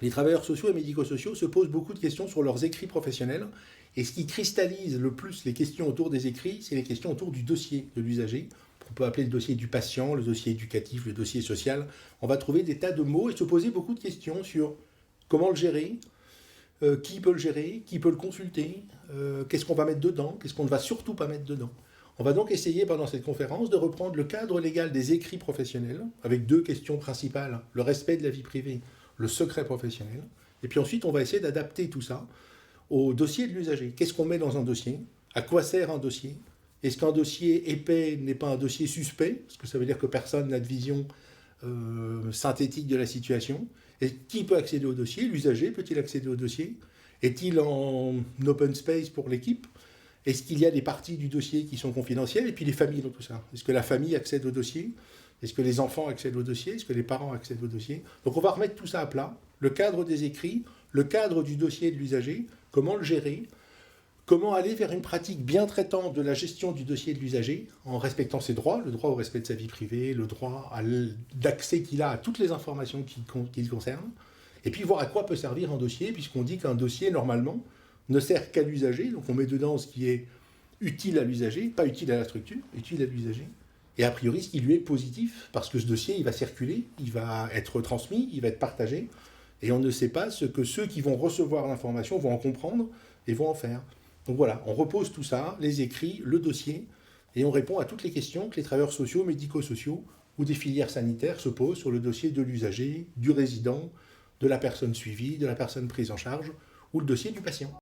Les travailleurs sociaux et médico-sociaux se posent beaucoup de questions sur leurs écrits professionnels. Et ce qui cristallise le plus les questions autour des écrits, c'est les questions autour du dossier de l'usager. On peut appeler le dossier du patient, le dossier éducatif, le dossier social. On va trouver des tas de mots et se poser beaucoup de questions sur comment le gérer, qui peut le gérer, qui peut le consulter, qu'est-ce qu'on va mettre dedans, qu'est-ce qu'on ne va surtout pas mettre dedans. On va donc essayer pendant cette conférence de reprendre le cadre légal des écrits professionnels, avec deux questions principales, le respect de la vie privée, le secret professionnel. Et puis ensuite, on va essayer d'adapter tout ça au dossier de l'usager. Qu'est-ce qu'on met dans un dossier? À quoi sert un dossier? Est-ce qu'un dossier épais n'est pas un dossier suspect? Parce que ça veut dire que personne n'a de vision synthétique de la situation. Et qui peut accéder au dossier? L'usager peut-il accéder au dossier? Est-il en open space pour l'équipe? Est-ce qu'il y a des parties du dossier qui sont confidentielles? Et puis les familles dans tout ça. Est-ce que la famille accède au dossier? Est-ce que les enfants accèdent au dossier? Est-ce que les parents accèdent au dossier? Donc on va remettre tout ça à plat. Le cadre des écrits, le cadre du dossier de l'usager, comment le gérer, comment aller vers une pratique bien traitante de la gestion du dossier de l'usager en respectant ses droits, le droit au respect de sa vie privée, le droit d'accès qu'il a à toutes les informations qui le concernent, et puis voir à quoi peut servir un dossier, puisqu'on dit qu'un dossier, normalement, ne sert qu'à l'usager, donc on met dedans ce qui est utile à l'usager, pas utile à la structure, utile à l'usager, et a priori ce qui lui est positif, parce que ce dossier, il va circuler, il va être transmis, il va être partagé, et on ne sait pas ce que ceux qui vont recevoir l'information vont en comprendre et vont en faire. Donc voilà, on repose tout ça, les écrits, le dossier, et on répond à toutes les questions que les travailleurs sociaux, médico-sociaux ou des filières sanitaires se posent sur le dossier de l'usager, du résident, de la personne suivie, de la personne prise en charge, ou le dossier du patient.